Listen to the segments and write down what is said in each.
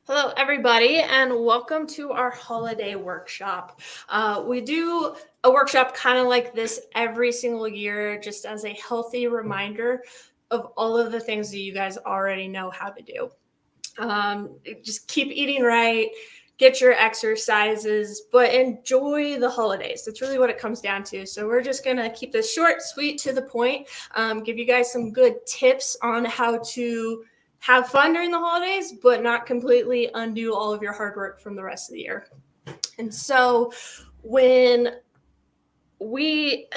Hello, everybody, and welcome to our holiday workshop. We do a workshop kind of like this every single year, just as a healthy reminder of all of the things that you guys already know how to do. Just keep eating right, get your exercises, but enjoy the holidays. That's really what it comes down to. So we're just going to keep this short, sweet, to the point, give you guys some good tips on how to have fun during the holidays, but not completely undo all of your hard work from the rest of the year. And when we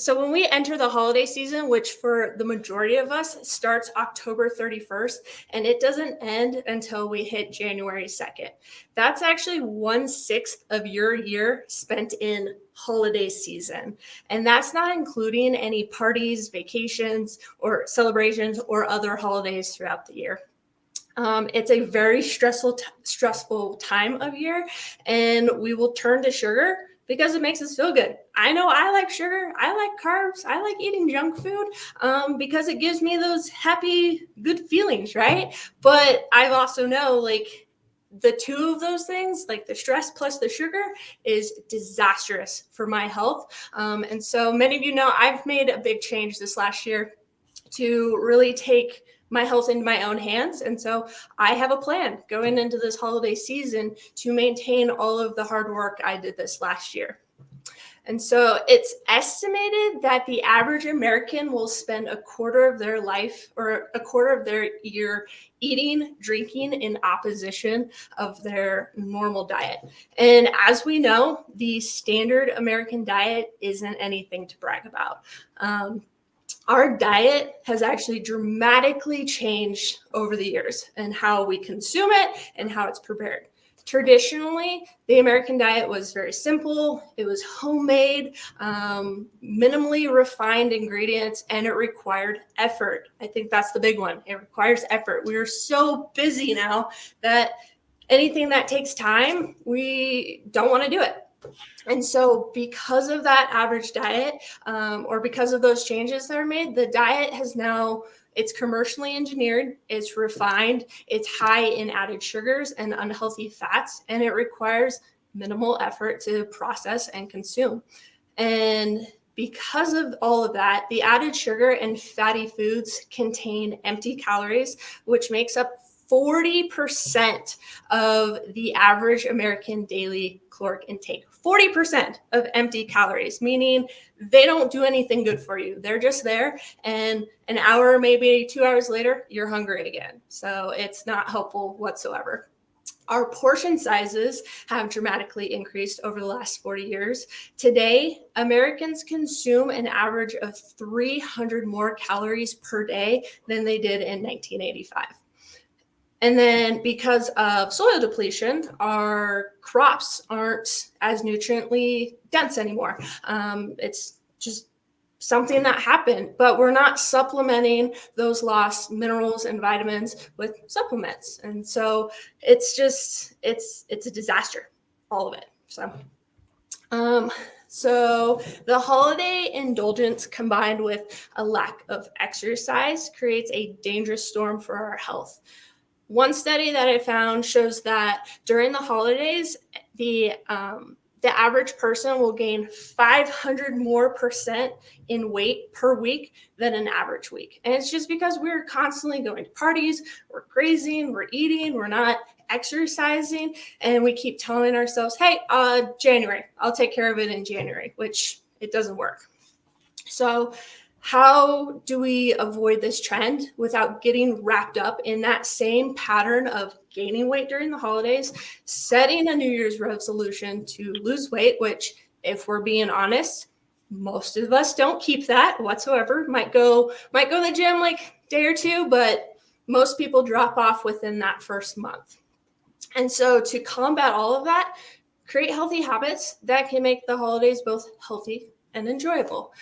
when we enter the holiday season, which for the majority of us starts October 31st and it doesn't end until we hit January 2nd, that's actually 1/6 of your year spent in holiday season. And that's not including any parties, vacations, or celebrations or other holidays throughout the year. It's a very stressful time of year, and we will turn to sugar because it makes us feel good. I know I like sugar, I like carbs, I like eating junk food because it gives me those happy, good feelings, right? But I also know the two of those things, like the stress plus the sugar, is disastrous for my health. And so many of you know I've made a big change this last year to really take my health into my own hands. And so I have a plan going into this holiday season to maintain all of the hard work I did this last year. And so it's estimated that the average American will spend a quarter of their life or a quarter of their year eating, drinking in opposition of their normal diet. And as we know, the standard American diet isn't anything to brag about. Our diet has actually dramatically changed over the years and how we consume it and how it's prepared. Traditionally, the American diet was very simple. It was homemade, minimally refined ingredients, and it required effort. I think that's the big one. It requires effort. We are so busy now that anything that takes time, we don't want to do it. And so, because of that average diet, or because of those changes that are made, the diet has now it's commercially engineered, it's refined, it's high in added sugars and unhealthy fats, and it requires minimal effort to process and consume. And because of all of that, the added sugar and fatty foods contain empty calories, which makes up 40% of the average American daily caloric intake. 40% of empty calories, meaning they don't do anything good for you. They're just there. And an hour, maybe 2 hours later, you're hungry again. So it's not helpful whatsoever. Our portion sizes have dramatically increased over the last 40 years. Today, Americans consume an average of 300 more calories per day than they did in 1985. And then because of soil depletion, our crops aren't as nutriently dense anymore. It's just something that happened, but we're not supplementing those lost minerals and vitamins with supplements. And so it's a disaster, all of it. Um, so the holiday indulgence combined with a lack of exercise creates a dangerous storm for our health. One study that I found shows that during the holidays, the average person will gain 500 more percent in weight per week than an average week. And it's just because we're constantly going to parties, we're grazing, we're eating, we're not exercising, and we keep telling ourselves, hey, January, I'll take care of it in January, which it doesn't work. So how do we avoid this trend without getting wrapped up in that same pattern of gaining weight during the holidays, setting a New Year's resolution to lose weight, which, if we're being honest, most of us don't keep that whatsoever. Might go to the gym like a day or two, but most people drop off within that first month. And so to combat all of that, create healthy habits that can make the holidays both healthy and enjoyable.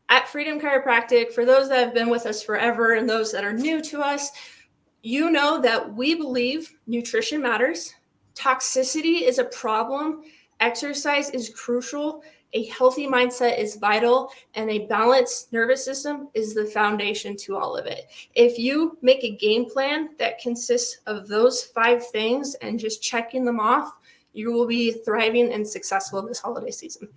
At Freedom Chiropractic, for those that have been with us forever and those that are new to us, you know that we believe nutrition matters, toxicity is a problem, exercise is crucial, A healthy mindset is vital, and a balanced nervous system is the foundation to all of it. If you make a game plan that consists of those 5 things and just checking them off, you will be thriving and successful this holiday season.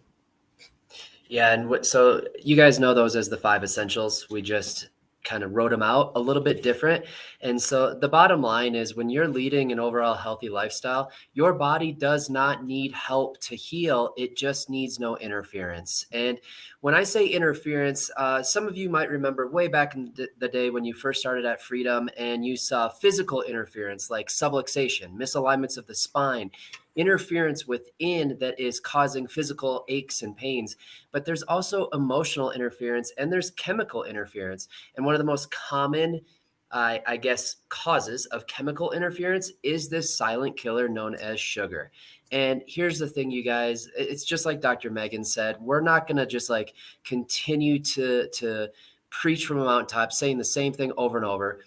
Yeah, and so you guys know those as the 5 essentials. We just kind of wrote them out a little bit different. And so the bottom line is when you're leading an overall healthy lifestyle, your body does not need help to heal. It just needs no interference. And when I say interference, some of you might remember way back in the day when you first started at Freedom and you saw physical interference like subluxation, misalignments of the spine, interference within that is causing physical aches and pains. But there's also emotional interference and there's chemical interference. And one of the most common, I guess, causes of chemical interference is this silent killer known as sugar. And here's the thing, you guys, it's just like Dr. Megan said, we're not going to just like continue to preach from a mountaintop saying the same thing over and over.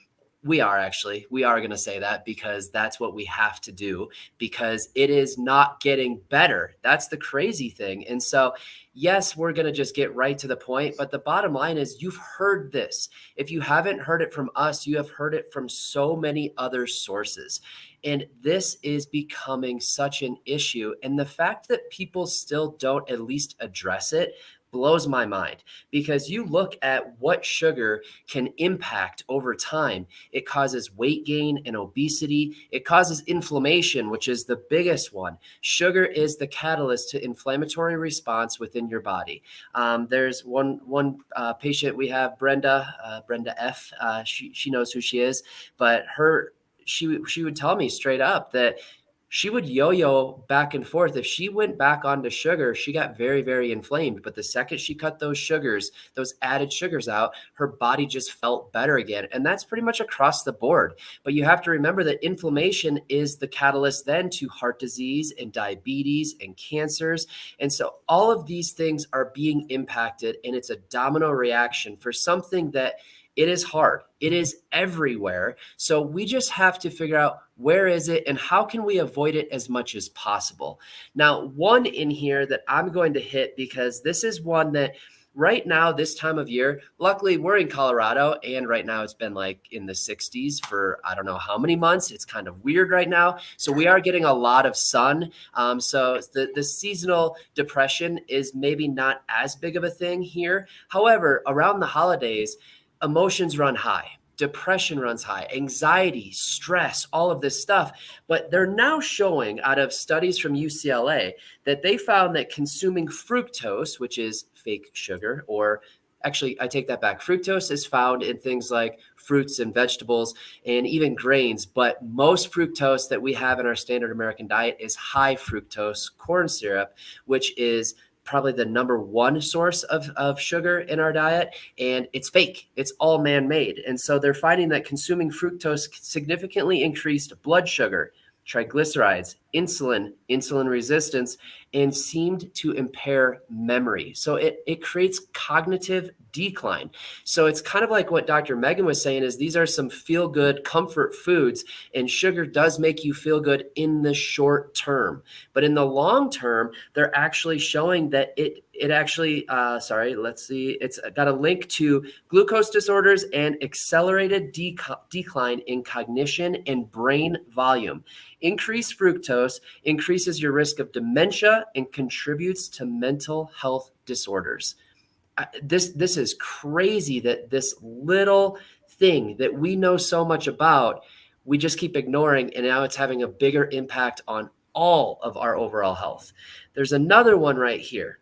We are going to say that because that's what we have to do because it is not getting better. That's the crazy thing. And so, yes, we're going to just get right to the point. But the bottom line is you've heard this. If you haven't heard it from us, you have heard it from so many other sources. And this is becoming such an issue. And the fact that people still don't at least address it blows my mind because you look at what sugar can impact over time. It causes weight gain and obesity. It causes inflammation, which is the biggest one. Sugar is the catalyst to inflammatory response within your body. There's one patient we have, Brenda F. She knows who she is, but she would tell me straight up that she would yo-yo back and forth. If she went back onto sugar, she got very, very inflamed. But the second she cut those sugars, those added sugars out, her body just felt better again. And that's pretty much across the board. But you have to remember that inflammation is the catalyst then to heart disease and diabetes and cancers. And so all of these things are being impacted, and it's a domino reaction for something that it is hard. It is everywhere. So we just have to figure out where is it and how can we avoid it as much as possible. Now, one in here that I'm going to hit because this is one that right now, this time of year, luckily we're in Colorado and right now it's been like in the 60s for I don't know how many months. It's kind of weird right now. So we are getting a lot of sun. So the seasonal depression is maybe not as big of a thing here. However, around the holidays, emotions run high, depression runs high, anxiety, stress, all of this stuff. But they're now showing out of studies from UCLA that they found that consuming fructose, which is fake sugar, or actually, I take that back. Fructose is found in things like fruits and vegetables and even grains, but most fructose that we have in our standard American diet is high fructose corn syrup, which is probably the number one source of sugar in our diet, and it's fake. It's all man-made. And so they're finding that consuming fructose significantly increased blood sugar, triglycerides, insulin resistance, and seemed to impair memory. So it creates cognitive decline. So it's kind of like what Dr. Megan was saying is these are some feel-good comfort foods, and sugar does make you feel good in the short term. But in the long term, they're actually showing that it actually, let's see, it's got a link to glucose disorders and accelerated decline in cognition and brain volume. Increased fructose increases your risk of dementia and contributes to mental health disorders. This is crazy that this little thing that we know so much about, we just keep ignoring, and now it's having a bigger impact on all of our overall health. There's another one right here.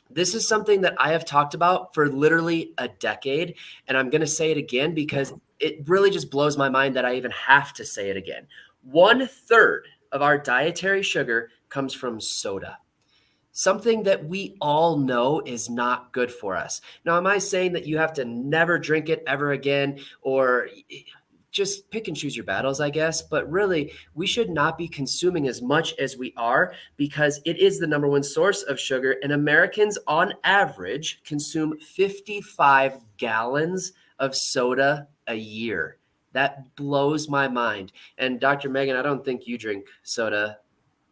This is something that I have talked about for literally a decade, and I'm going to say it again because it really just blows my mind that I even have to say it again. 1/3 of our dietary sugar comes from soda, something that we all know is not good for us. Now, am I saying that you have to never drink it ever again, or just pick and choose your battles, I guess? But really, we should not be consuming as much as we are because it is the number one source of sugar. And Americans, on average, consume 55 gallons of soda a year. That blows my mind. And Dr. Megan, I don't think you drink soda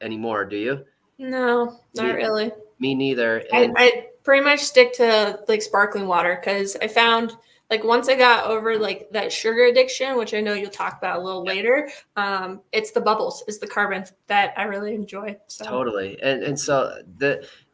anymore, do you? No, not really. Me neither. I, And I pretty much stick to like sparkling water because I found like once I got over like that sugar addiction, which I know you'll talk about a little later, it's the bubbles, it's the carbon that I really enjoy. So totally. And so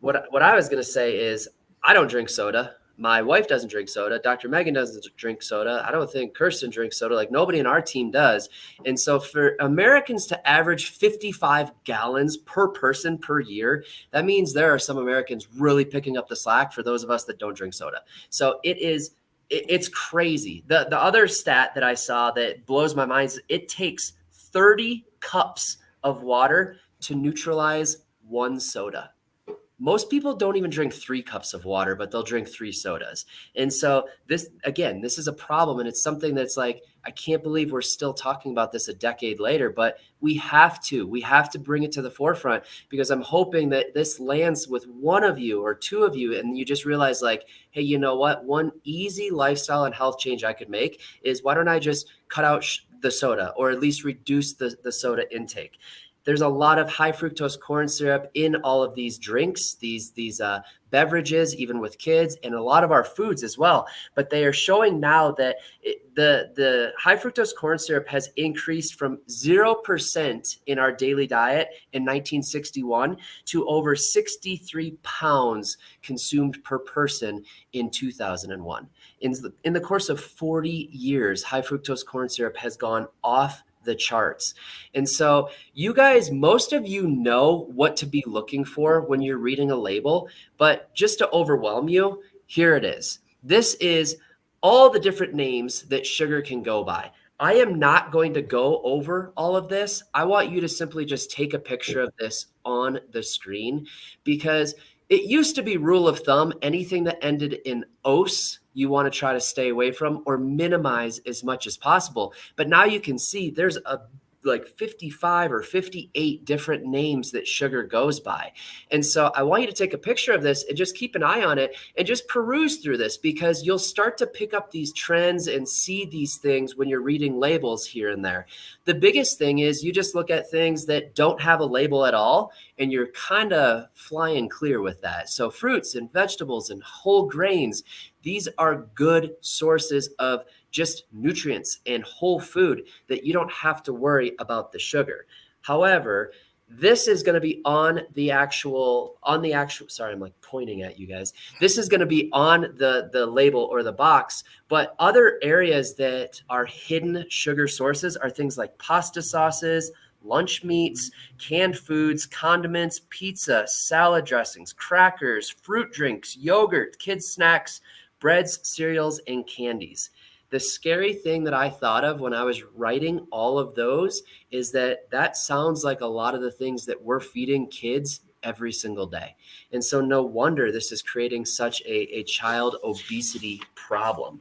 what I was gonna say is I don't drink soda. My wife doesn't drink soda. Dr. Megan doesn't drink soda. I don't think Kirsten drinks soda. Like nobody in our team does. And so for Americans to average 55 gallons per person per year, that means there are some Americans really picking up the slack for those of us that don't drink soda. So it's crazy. The other stat that I saw that blows my mind is it takes 30 cups of water to neutralize one soda. Most people don't even drink 3 cups of water, but they'll drink 3 sodas. And so this is a problem. And it's something that's like, I can't believe we're still talking about this a decade later, but we have to bring it to the forefront because I'm hoping that this lands with one of you or two of you. And you just realize like, hey, you know what? One easy lifestyle and health change I could make is why don't I just cut out the soda or at least reduce the soda intake. There's a lot of high fructose corn syrup in all of these drinks, these beverages, even with kids, and a lot of our foods as well. But they are showing now that the high fructose corn syrup has increased from 0% in our daily diet in 1961 to over 63 pounds consumed per person in 2001. In the course of 40 years, high fructose corn syrup has gone off the charts. And so you guys, most of you know what to be looking for when you're reading a label, but just to overwhelm you, here it is. This is all the different names that sugar can go by. I am not going to go over all of this. I want you to simply just take a picture of this on the screen because it used to be rule of thumb, anything that ended in ose, you want to try to stay away from or minimize as much as possible. But now you can see there's like 55 or 58 different names that sugar goes by. And so I want you to take a picture of this and just keep an eye on it and just peruse through this because you'll start to pick up these trends and see these things when you're reading labels here and there. The biggest thing is you just look at things that don't have a label at all and you're kind of flying clear with that. So fruits and vegetables and whole grains, these are good sources of just nutrients and whole food that you don't have to worry about the sugar. However, this is going to be on the actual, sorry, I'm like pointing at you guys. This is going to be on the label or the box, but other areas that are hidden sugar sources are things like pasta sauces, lunch meats, canned foods, condiments, pizza, salad dressings, crackers, fruit drinks, yogurt, kids snacks, breads, cereals, and candies. The scary thing that I thought of when I was writing all of those is that sounds like a lot of the things that we're feeding kids every single day. And so no wonder this is creating such a child obesity problem.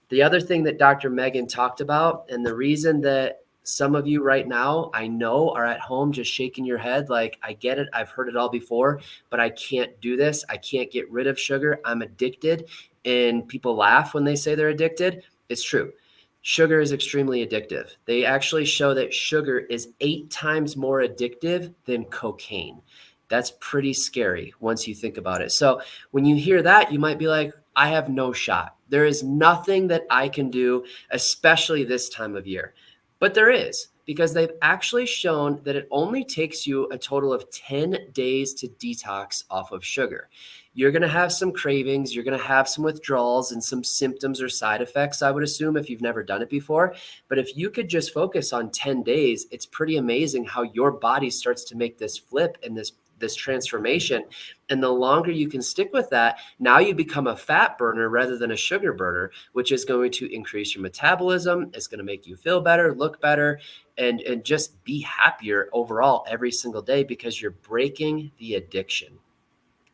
The other thing that Dr. Megan talked about, and the reason that some of you right now, I know, are at home just shaking your head like, I get it, I've heard it all before, but I can't do this. I can't get rid of sugar. I'm addicted. And people laugh when they say they're addicted. It's true. Sugar is extremely addictive. They actually show that sugar is 8 times more addictive than cocaine. That's pretty scary once you think about it. So when you hear that, you might be like, I have no shot. There is nothing that I can do, especially this time of year. But there is, because they've actually shown that it only takes you a total of 10 days to detox off of sugar. You're going to have some cravings, you're going to have some withdrawals and some symptoms or side effects, I would assume, if you've never done it before. But if you could just focus on 10 days, it's pretty amazing how your body starts to make this flip and this transformation. And the longer you can stick with that, now you become a fat burner rather than a sugar burner, which is going to increase your metabolism. It's going to make you feel better, look better, and just be happier overall every single day because you're breaking the addiction.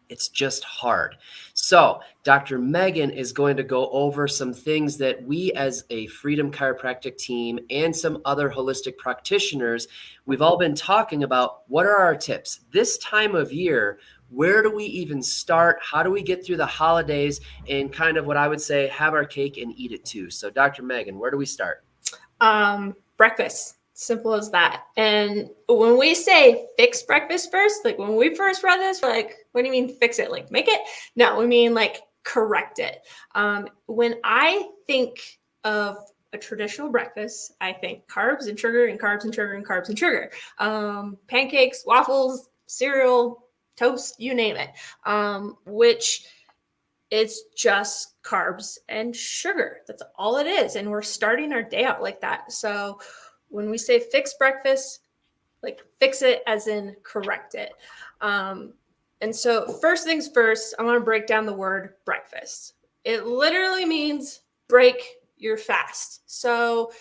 It's just hard. So Dr. Megan is going to go over some things that we as a Freedom Chiropractic team and some other holistic practitioners, we've all been talking about. What are our tips this time of year? Where do we even start? How do we get through the holidays and kind of what I would say, have our cake and eat it too? So Dr. Megan, where do we start? Breakfast. Simple as that. And when we say fix breakfast first, like when we first read this, we're like, what do you mean fix it? Like make it? No, we mean like correct it. When I think of a traditional breakfast, I think carbs and sugar and carbs and sugar and carbs and sugar. Pancakes, waffles, cereal, toast, you name it. Which it's just carbs and sugar. That's all it is. And we're starting our day out like that. So when we say fix breakfast, like fix it as in correct it. And so first things first, I want to break down the word breakfast. It literally means break your fast. So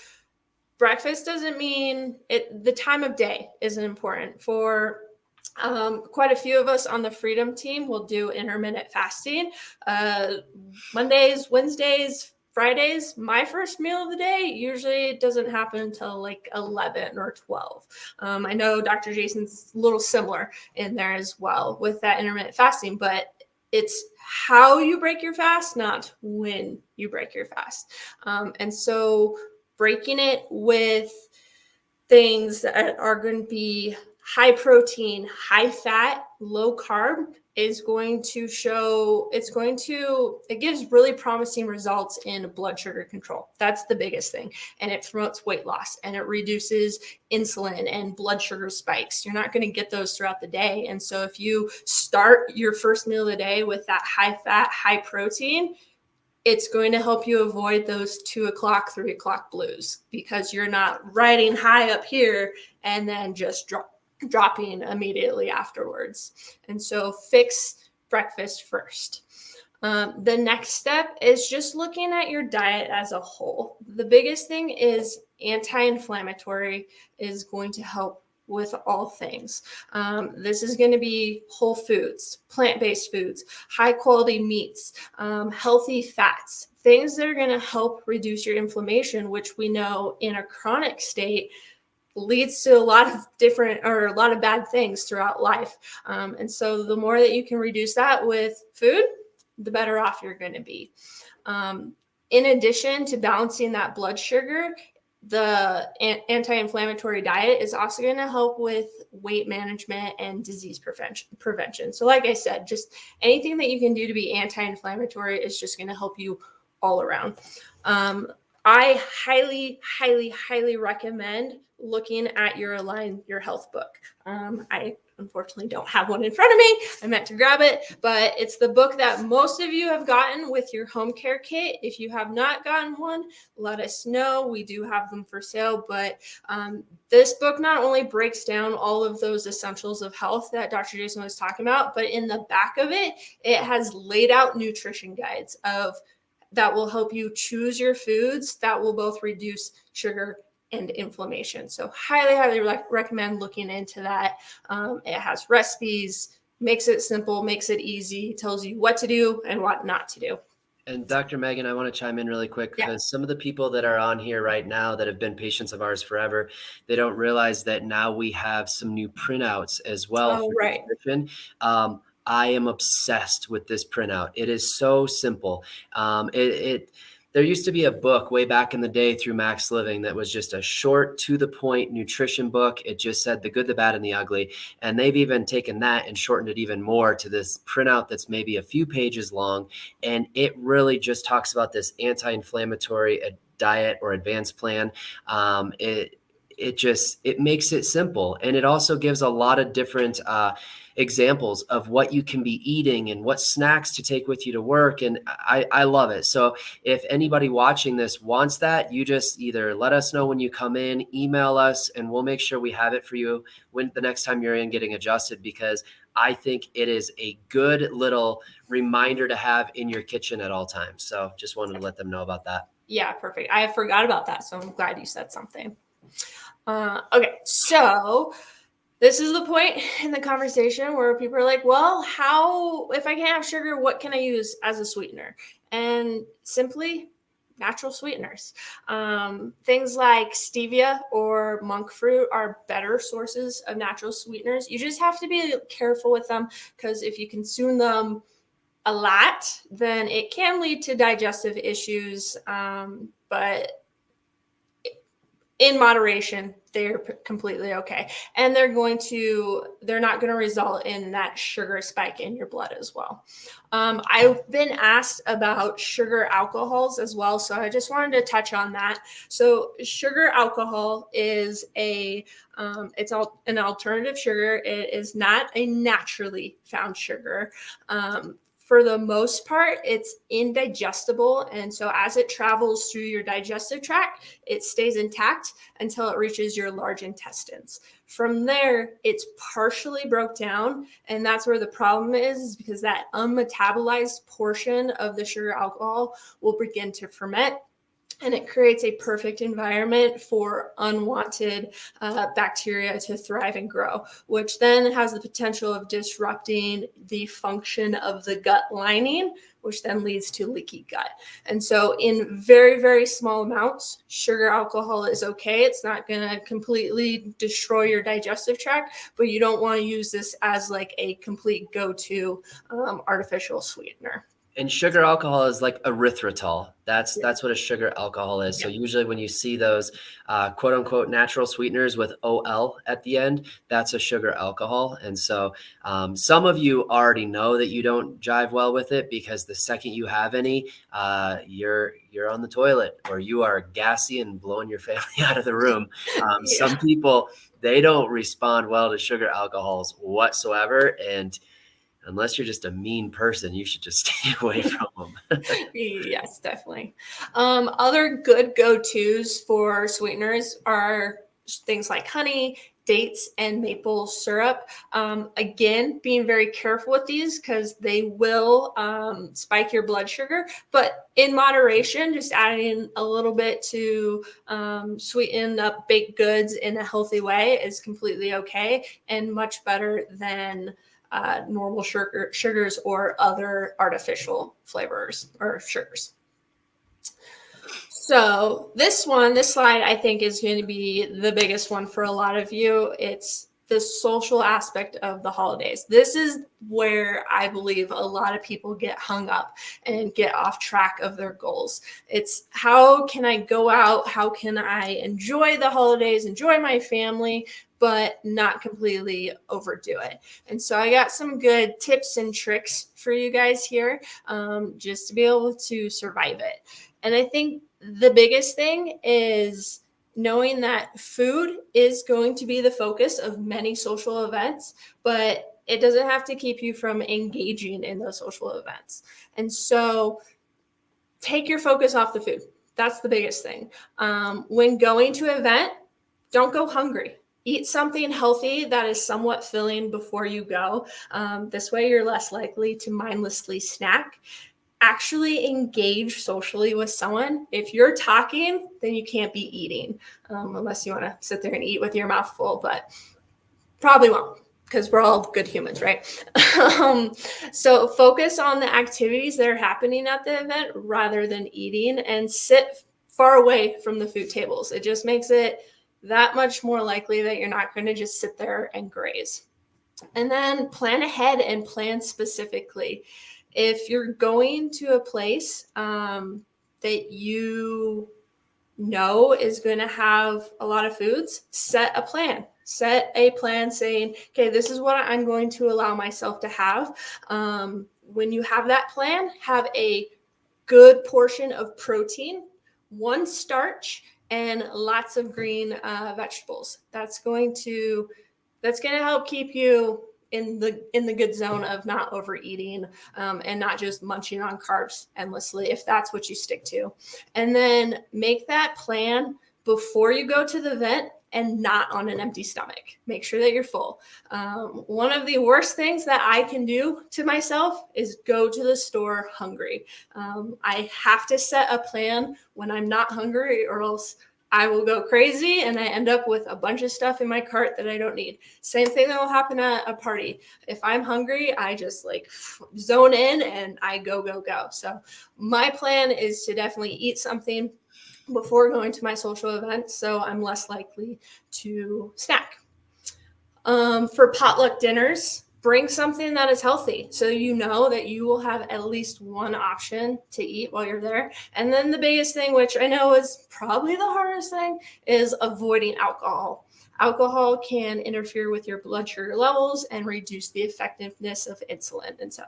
breakfast doesn't mean it, the time of day isn't important. For quite a few of us on the Freedom team will do intermittent fasting. Mondays, Wednesdays, Fridays, my first meal of the day usually doesn't happen until like 11 or 12. I know Dr. Jason's a little similar in there as well with that intermittent fasting, but it's how you break your fast, not when you break your fast. And so breaking it with things that are going to be high protein, high fat, low carb is going to show, it gives really promising results in blood sugar control. That's the biggest thing. And it promotes weight loss and it reduces insulin and blood sugar spikes. You're not going to get those throughout the day. And so if you start your first meal of the day with that high fat, high protein, it's going to help you avoid those 2 o'clock, 3 o'clock blues because you're not riding high up here and then just dropping immediately afterwards. And so fix breakfast first. The next step is just looking at your diet as a whole. The biggest thing is anti-inflammatory is going to help with all things. This is going to be whole foods, plant-based foods, high quality meats, healthy fats, things that are going to help reduce your inflammation, which we know in a chronic state leads to a lot of different or a lot of bad things throughout life. And so the more that you can reduce that with food, the better off you're going to be. In addition to balancing that blood sugar, the anti-inflammatory diet is also going to help with weight management and disease prevention. So like I said, just anything that you can do to be anti-inflammatory is just going to help you all around. I highly recommend looking at your Align Your Health book. I unfortunately don't have one in front of me. I meant to grab it, but it's the book that most of you have gotten with your home care kit. If you have not gotten one, let us know. We do have them for sale, but this book not only breaks down all of those essentials of health that Dr. Jason was talking about, but in the back of it, it has laid out nutrition guides that will help you choose your foods that will both reduce sugar and inflammation. So highly recommend looking into that. It has recipes, makes it simple, makes it easy, tells you what to do and what not to do. And Dr. Megan, I want to chime in really quick Yeah. because some of the people that are on here right now that have been patients of ours forever, they don't realize that now we have some new printouts as well Oh, for right. nutrition. I am obsessed with this printout. It is so simple. There used to be a book way back in the day through Max Living that was just a short, to the point nutrition book. It just said the good, the bad, and the ugly. And they've even taken that and shortened it even more to this printout that's maybe a few pages long. And it really just talks about this anti-inflammatory diet or advanced plan. It makes it simple. And it also gives a lot of different examples of what you can be eating and what snacks to take with you to work. And I love it. So if anybody watching this wants that, you just either let us know when you come in, email us, and we'll make sure we have it for you when the next time you're in getting adjusted, because I think it is a good little reminder to have in your kitchen at all times. So just wanted to let them know about that. Yeah, perfect. I forgot about that. So I'm glad you said something. Okay, so this is the point in the conversation where people are like, well, if I can't have sugar, what can I use as a sweetener? And simply natural sweeteners. Things like stevia or monk fruit are better sources of natural sweeteners. You just have to be careful with them because if you consume them a lot, then it can lead to digestive issues. But in moderation, they're completely okay. And they're not going to result in that sugar spike in your blood as well. I've been asked about sugar alcohols as well, so I just wanted to touch on that. So sugar alcohol is an alternative sugar. It is not a naturally found sugar. For the most part, it's indigestible. And so as it travels through your digestive tract, it stays intact until it reaches your large intestines. From there, it's partially broke down. And that's where the problem is because that unmetabolized portion of the sugar alcohol will begin to ferment. And it creates a perfect environment for unwanted bacteria to thrive and grow, which then has the potential of disrupting the function of the gut lining, which then leads to leaky gut. And so in very, very small amounts, sugar alcohol is okay. It's not going to completely destroy your digestive tract, but you don't want to use this as like a complete go-to artificial sweetener. And sugar alcohol is like erythritol. That's what a sugar alcohol is. So usually when you see those quote unquote natural sweeteners with OL at the end, that's a sugar alcohol. And so some of you already know that you don't jive well with it because the second you have any, you're on the toilet or you are gassy and blowing your family out of the room. Some people, they don't respond well to sugar alcohols whatsoever. And unless you're just a mean person, you should just stay away from them. Yes, definitely. Other good go-tos for sweeteners are things like honey, dates, and maple syrup. Again, being very careful with these because they will spike your blood sugar, but in moderation, just adding a little bit to sweeten up baked goods in a healthy way is completely okay and much better than normal sugars or other artificial flavors or sugars. So this slide, I think is going to be the biggest one for a lot of you. It's the social aspect of the holidays. This is where I believe a lot of people get hung up and get off track of their goals. It's how can I go out? How can I enjoy the holidays, enjoy my family, but not completely overdo it? And so I got some good tips and tricks for you guys here just to be able to survive it. And I think the biggest thing is knowing that food is going to be the focus of many social events, but it doesn't have to keep you from engaging in those social events. And so take your focus off the food. That's the biggest thing. When going to an event, don't go hungry. Eat something healthy that is somewhat filling before you go. This way you're less likely to mindlessly snack. Actually engage socially with someone. If you're talking, then you can't be eating, unless you want to sit there and eat with your mouth full, but probably won't because we're all good humans, right? So focus on the activities that are happening at the event rather than eating, and sit far away from the food tables. It just makes it that much more likely that you're not going to just sit there and graze. And then plan ahead and plan specifically. If you're going to a place that you know is going to have a lot of foods, set a plan. Set a plan saying, okay, this is what I'm going to allow myself to have. When you have that plan, have a good portion of protein, one starch, and lots of green vegetables. That's going to help keep you in the good zone of not overeating and not just munching on carbs endlessly, if that's what you stick to. And then make that plan before you go to the event and not on an empty stomach. Make sure that you're full. One of the worst things that I can do to myself is go to the store hungry. I have to set a plan when I'm not hungry, or else I will go crazy and I end up with a bunch of stuff in my cart that I don't need. Same thing that will happen at a party. If I'm hungry, I just like zone in and I go. So my plan is to definitely eat something before going to my social event, so I'm less likely to snack. For potluck dinners, bring something that is healthy so you know that you will have at least one option to eat while you're there. And then the biggest thing, which I know is probably the hardest thing, is avoiding alcohol. Alcohol can interfere with your blood sugar levels and reduce the effectiveness of insulin. And so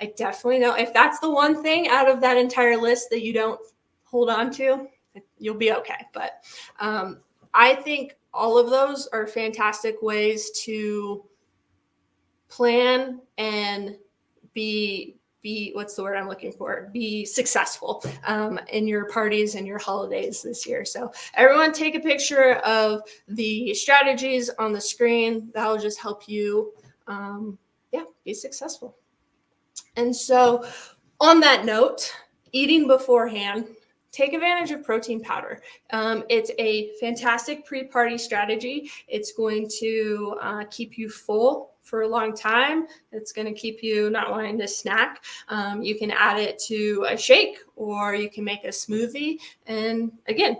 I definitely know if that's the one thing out of that entire list that you don't hold on to, you'll be okay. But I think all of those are fantastic ways to plan and be what's the word I'm looking for? Be successful in your parties and your holidays this year. So everyone take a picture of the strategies on the screen. That'll just help you, be successful. And so on that note, eating beforehand, take advantage of protein powder. It's a fantastic pre-party strategy. It's going to keep you full for a long time. It's going to keep you not wanting to snack. You can add it to a shake, or you can make a smoothie. And again,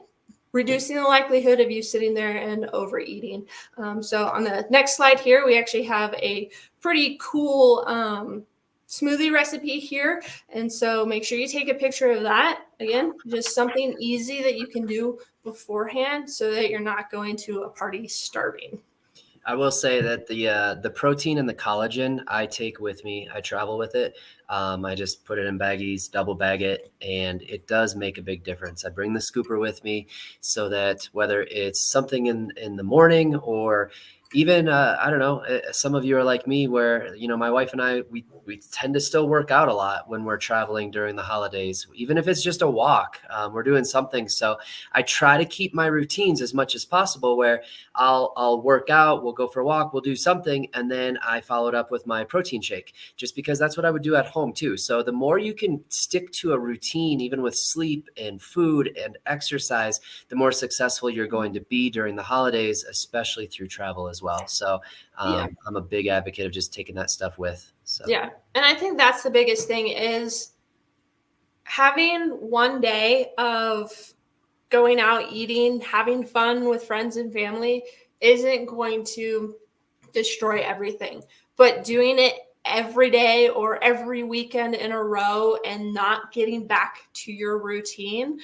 reducing the likelihood of you sitting there and overeating. So on the next slide here, we actually have a pretty cool smoothie recipe here. And so make sure you take a picture of that. Again, just something easy that you can do beforehand so that you're not going to a party starving. I will say that the protein and the collagen I take with me, I travel with it. I just put it in baggies, double bag it, and it does make a big difference. I bring the scooper with me so that whether it's something in the morning or even I don't know, some of you are like me where, my wife and I, we tend to still work out a lot when we're traveling during the holidays, even if it's just a walk, we're doing something. So I try to keep my routines as much as possible where I'll work out, we'll go for a walk, we'll do something, and then I follow it up with my protein shake, just because that's what I would do at home too. So the more you can stick to a routine, even with sleep and food and exercise, the more successful you're going to be during the holidays, especially through travel as well. So I'm a big advocate of just taking that stuff with. So. Yeah. And I think that's the biggest thing is having one day of going out eating, having fun with friends and family isn't going to destroy everything. But doing it every day or every weekend in a row and not getting back to your routine,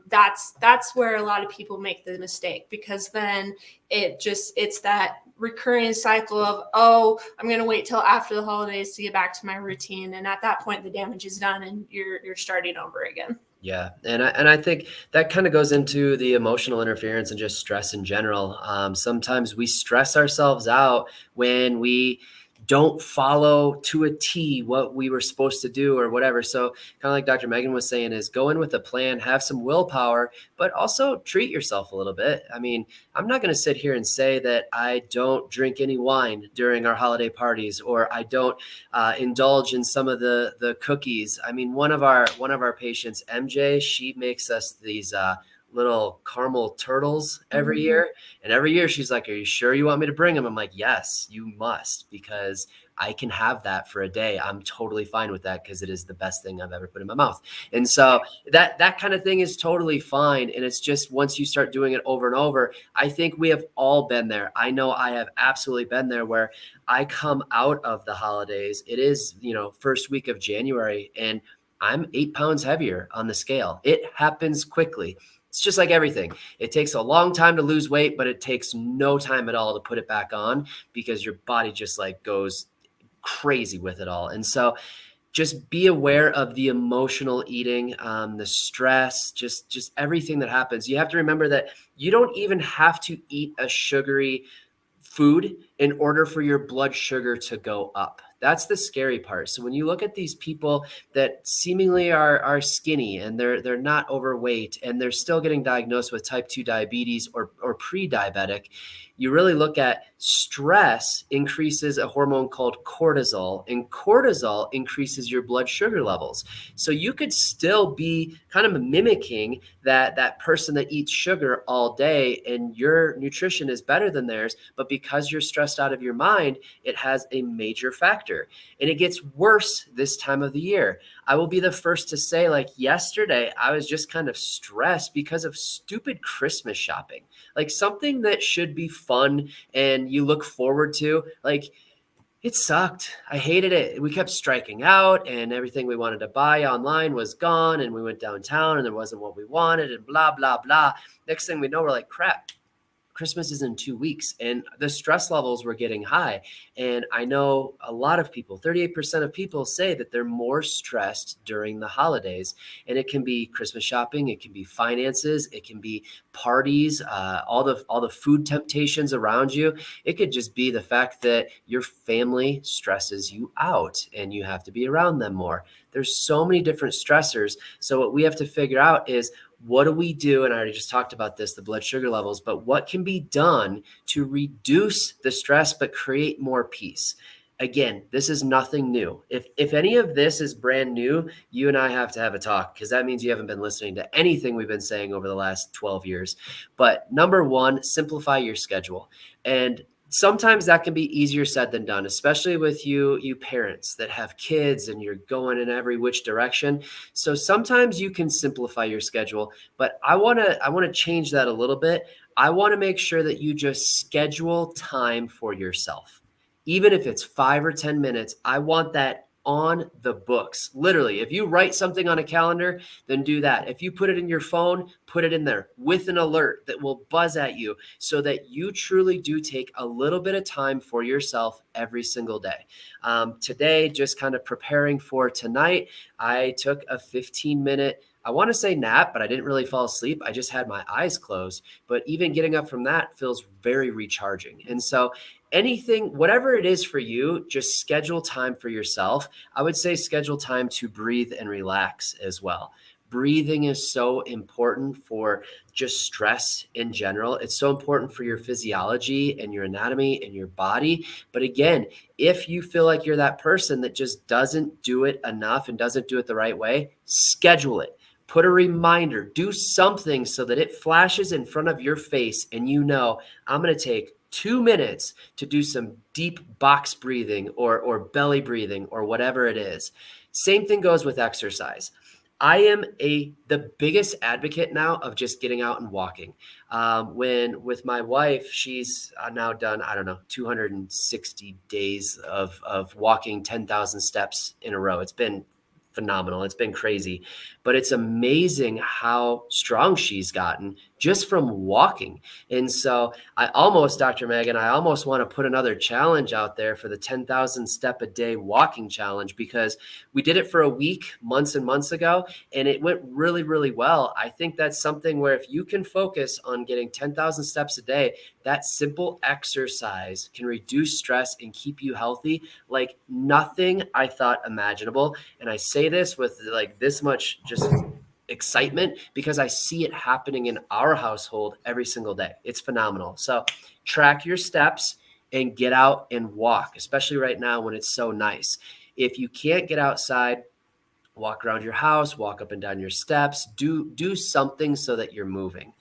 that's where a lot of people make the mistake, because then it's that recurring cycle of, oh, I'm going to wait till after the holidays to get back to my routine, and at that point the damage is done and you're starting over again. Yeah. And I think that kind of goes into the emotional interference and just stress in general. Sometimes we stress ourselves out when we don't follow to a T what we were supposed to do or whatever. So kind of like Dr. Megan was saying, is go in with a plan, have some willpower, but also treat yourself a little bit. I mean, I'm not going to sit here and say that I don't drink any wine during our holiday parties, or I don't indulge in some of the cookies. I mean, one of our patients, MJ, she makes us these little caramel turtles every year. And every year she's like, are you sure you want me to bring them? I'm like, yes, you must, because I can have that for a day. I'm totally fine with that because it is the best thing I've ever put in my mouth. And so that kind of thing is totally fine. And it's just once you start doing it over and over, I think we have all been there. I know I have absolutely been there where I come out of the holidays. It is, first week of January, and I'm 8 pounds heavier on the scale. It happens quickly. It's just like everything. It takes a long time to lose weight, but it takes no time at all to put it back on, because your body just like goes crazy with it all. And so just be aware of the emotional eating, the stress, just everything that happens. You have to remember that you don't even have to eat a sugary food in order for your blood sugar to go up. That's the scary part. So when you look at these people that seemingly are skinny and they're not overweight and they're still getting diagnosed with type 2 diabetes or pre-diabetic, you really look at stress increases a hormone called cortisol, and cortisol increases your blood sugar levels. So you could still be kind of mimicking that person that eats sugar all day, and your nutrition is better than theirs, but because you're stressed out of your mind, it has a major factor. And it gets worse this time of the year. I will be the first to say, like yesterday, I was just kind of stressed because of stupid Christmas shopping, like something that should be fun and you look forward to. Like It sucked. I hated it. We kept striking out, and everything we wanted to buy online was gone, and we went downtown and there wasn't what we wanted, and blah, blah, blah. Next thing we know, we're like, crap, Christmas is in 2 weeks, and the stress levels were getting high. And I know a lot of people, 38% of people say that they're more stressed during the holidays. And it can be Christmas shopping, it can be finances, it can be parties, all the food temptations around you. It could just be the fact that your family stresses you out and you have to be around them more. There's so many different stressors. So what we have to figure out is, what do we do? And I already just talked about this, the blood sugar levels, but what can be done to reduce the stress but create more peace? Again, this is nothing new. If any of this is brand new, you and I have to have a talk, because that means you haven't been listening to anything we've been saying over the last 12 years. But number one, simplify your schedule. And sometimes that can be easier said than done, especially with you parents that have kids and you're going in every which direction. So sometimes you can simplify your schedule, but I want to change that a little bit. I want to make sure that you just schedule time for yourself. Even if it's 5 or 10 minutes, I want that on the books. Literally, if you write something on a calendar, then do that. If you put it in your phone, put it in there with an alert that will buzz at you, so that you truly do take a little bit of time for yourself every single day. Today, just kind of preparing for tonight, I took a 15-minute, I want to say nap, but I didn't really fall asleep. I just had my eyes closed. But even getting up from that feels very recharging. And so anything, whatever it is for you, just schedule time for yourself. I would say schedule time to breathe and relax as well. Breathing is so important for just stress in general. It's so important for your physiology and your anatomy and your body. But again, if you feel like you're that person that just doesn't do it enough and doesn't do it the right way, schedule it. Put a reminder, do something so that it flashes in front of your face and you know, I'm going to take 2 minutes to do some deep box breathing or belly breathing or whatever it is. Same thing goes with exercise. I am the biggest advocate now of just getting out and walking. When with my wife, she's now done, I don't know, 260 days of walking 10,000 steps in a row. It's been phenomenal. It's been crazy, but it's amazing how strong she's gotten just from walking. And so Dr. Megan, I almost want to put another challenge out there for the 10,000 step a day walking challenge, because we did it for a week, months and months ago, and it went really, really well. I think that's something where if you can focus on getting 10,000 steps a day, that simple exercise can reduce stress and keep you healthy like nothing I thought imaginable. And I say this with like this much just excitement because I see it happening in our household every single day. It's phenomenal. So track your steps and get out and walk, especially right now when it's so nice. If you can't get outside, walk around your house, walk up and down your steps, do something so that you're moving.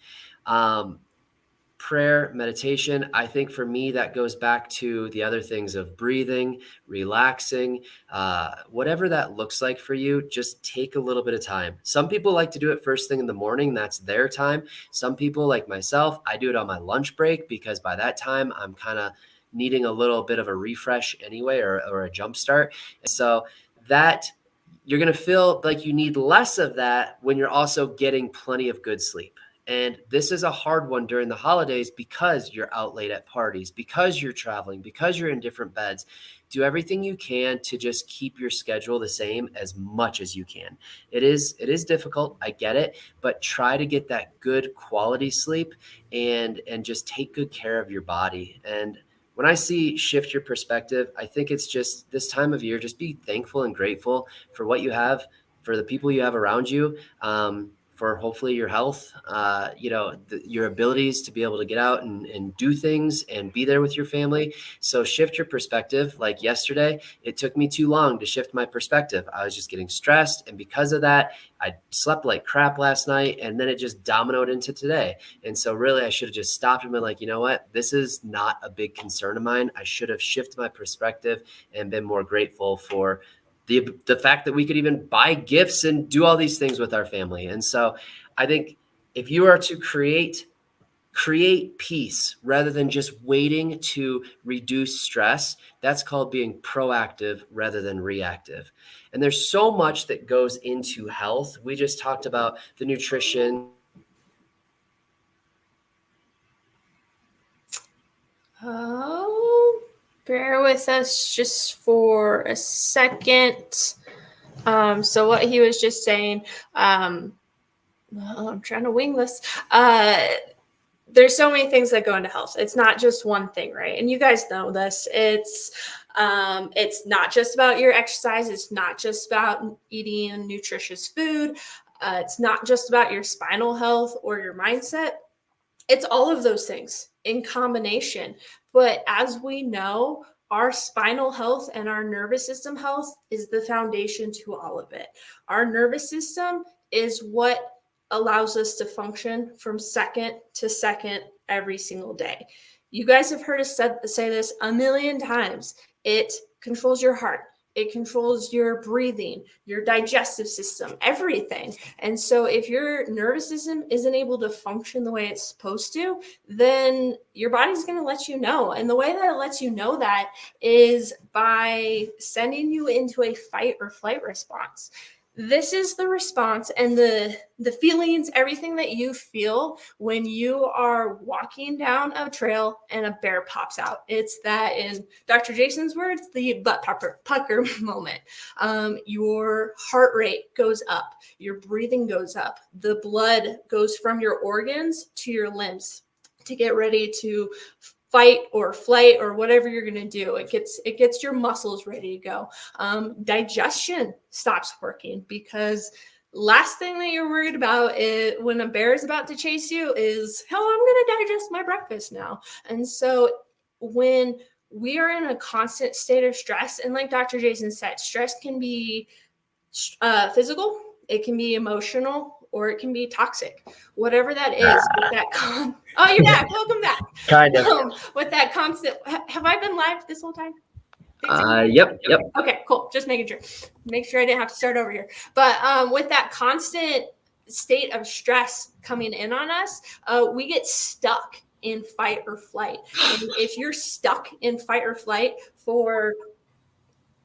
Prayer, meditation, I think for me, that goes back to the other things of breathing, relaxing, whatever that looks like for you, just take a little bit of time. Some people like to do it first thing in the morning. That's their time. Some people, like myself, I do it on my lunch break because by that time I'm kind of needing a little bit of a refresh anyway, or a jump start. So that you're going to feel like you need less of that when you're also getting plenty of good sleep. And this is a hard one during the holidays because you're out late at parties, because you're traveling, because you're in different beds. Do everything you can to just keep your schedule the same as much as you can. It is difficult, I get it, but try to get that good quality sleep and just take good care of your body. And when I see shift your perspective, I think it's just this time of year, just be thankful and grateful for what you have, for the people you have around you, for hopefully your health, your abilities to be able to get out and do things and be there with your family. So shift your perspective. Like yesterday, it took me too long to shift my perspective. I was just getting stressed. And because of that, I slept like crap last night, and then it just dominoed into today. And so really, I should have just stopped and been like, you know what? This is not a big concern of mine. I should have shifted my perspective and been more grateful for the fact that we could even buy gifts and do all these things with our family. And so I think if you are to create create peace rather than just waiting to reduce stress. That's called being proactive rather than reactive. And there's so much that goes into health. We just talked about the nutrition. Oh, bear with us just for a second. So what he was just saying, I'm trying to wing this. There's so many things that go into health. It's not just one thing, right? And you guys know this. It's not just about your exercise. It's not just about eating nutritious food. It's not just about your spinal health or your mindset. It's all of those things in combination. But as we know, our spinal health and our nervous system health is the foundation to all of it. Our nervous system is what allows us to function from second to second every single day. You guys have heard us say this a million times. It controls your heart. It controls your breathing, your digestive system, everything. And so if your nervous system isn't able to function the way it's supposed to, then your body's going to let you know. And the way that it lets you know that is by sending you into a fight or flight response. This is the response and the feelings, everything that you feel when you are walking down a trail and a bear pops out. It's that, in Dr. Jason's words, the butt pucker moment. Your heart rate goes up, your breathing goes up, the blood goes from your organs to your limbs to get ready to fight or flight or whatever you're going to do. It gets your muscles ready to go. Digestion stops working because last thing that you're worried about is when a bear is about to chase you is, I'm going to digest my breakfast now. And so when we are in a constant state of stress, and like Dr. Jason said, stress can be physical, it can be emotional, or it can be toxic. Whatever that is, with that oh, you're back. Welcome back. Kind of. With that constant, have I been live this whole time? Yep. Okay, cool. Just making sure. Make sure I didn't have to start over here. But with that constant state of stress coming in on us, we get stuck in fight or flight. And if you're stuck in fight or flight for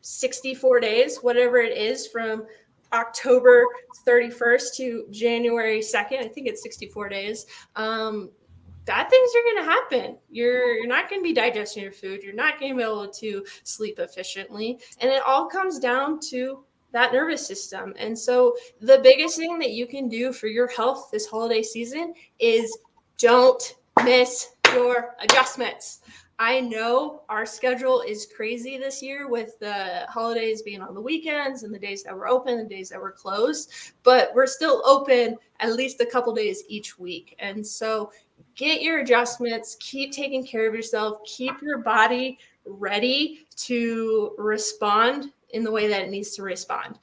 64 days, whatever it is, from October 31st to January 2nd, I think it's 64 days. Bad things are going to happen. You're not going to be digesting your food. You're not going to be able to sleep efficiently. And it all comes down to that nervous system. And so the biggest thing that you can do for your health this holiday season is don't miss your adjustments. I know our schedule is crazy this year with the holidays being on the weekends and the days that we're open, the days that we're closed, but we're still open at least a couple days each week. And so get your adjustments, keep taking care of yourself, keep your body ready to respond in the way that it needs to respond.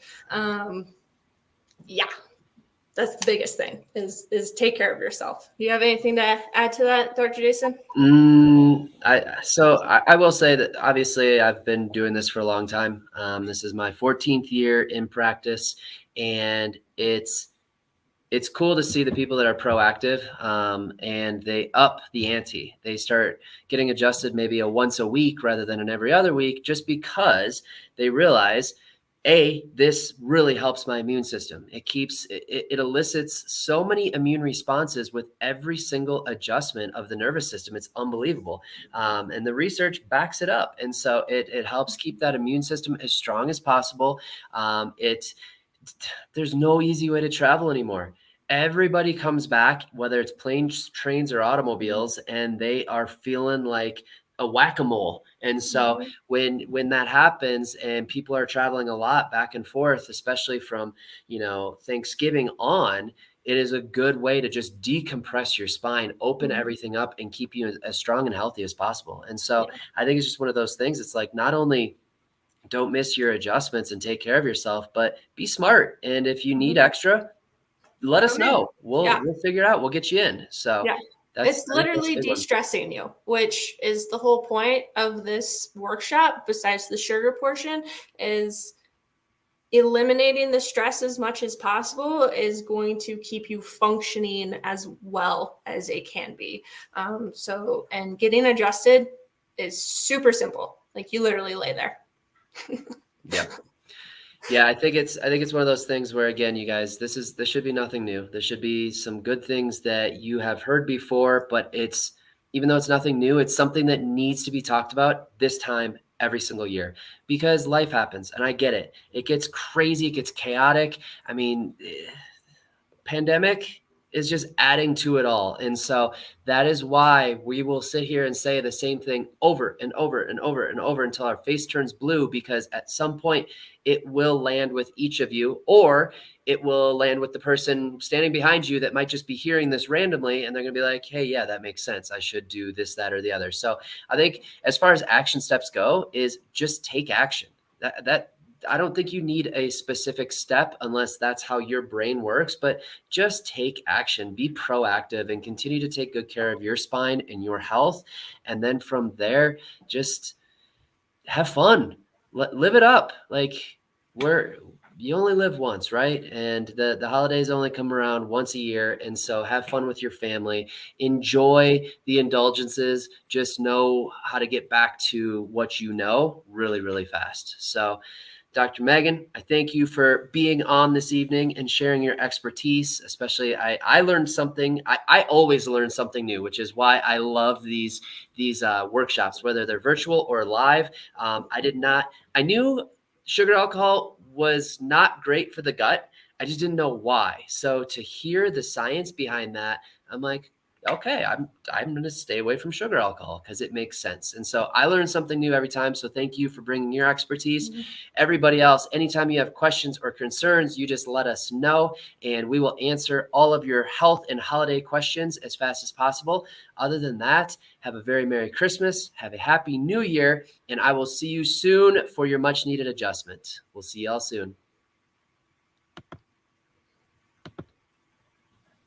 Yeah, that's the biggest thing is take care of yourself. Do you have anything to add to that, Dr. Jason? I will say that obviously I've been doing this for a long time. This is my 14th year in practice, and it's cool to see the people that are proactive, and they up the ante. They start getting adjusted maybe a once a week rather than an every other week, just because they realize, this really helps my immune system. It elicits so many immune responses with every single adjustment of the nervous system. It's unbelievable. And the research backs it up. And so it helps keep that immune system as strong as possible. There's no easy way to travel anymore. Everybody comes back, whether it's planes, trains, or automobiles, and they are feeling like a whack-a-mole. And so when that happens and people are traveling a lot back and forth, especially from, Thanksgiving on, it is a good way to just decompress your spine, open everything up, and keep you as strong and healthy as possible. And so I think it's just one of those things. It's like, not only don't miss your adjustments and take care of yourself, but be smart. And if you need extra, let us know. We'll figure it out. We'll get you in. So it's literally de-stressing you, which is the whole point of this workshop. Besides the sugar portion, is eliminating the stress as much as possible is going to keep you functioning as well as it can be. And getting adjusted is super simple. Like you literally lay there. Yep. Yeah, I think it's one of those things where, again, you guys, this should be nothing new. There should be some good things that you have heard before, but it's, even though it's nothing new, it's something that needs to be talked about this time every single year, because life happens, and I get it. It gets crazy, it gets chaotic. I mean, pandemic is just adding to it all. And so that is why we will sit here and say the same thing over and over and over and over until our face turns blue, because at some point it will land with each of you, or it will land with the person standing behind you that might just be hearing this randomly, and they're going to be like, hey, yeah, that makes sense. I should do this, that, or the other. So I think as far as action steps go, is just take action. That I don't think you need a specific step unless that's how your brain works, but just take action, be proactive, and continue to take good care of your spine and your health. And then from there, just have fun, live it up. Like, you only live once, right? And the holidays only come around once a year. And so have fun with your family, enjoy the indulgences, just know how to get back to what you know really, really fast. So Dr. Megan, I thank you for being on this evening and sharing your expertise. Especially, I learned something. I always learn something new, which is why I love these workshops, whether they're virtual or live. I knew sugar alcohol was not great for the gut. I just didn't know why. So to hear the science behind that, I'm like, okay, I'm going to stay away from sugar alcohol because it makes sense. And so I learn something new every time. So thank you for bringing your expertise. Mm-hmm. Everybody else, anytime you have questions or concerns, you just let us know, and we will answer all of your health and holiday questions as fast as possible. Other than that, have a very Merry Christmas, have a Happy New Year, and I will see you soon for your much needed adjustment. We'll see y'all soon.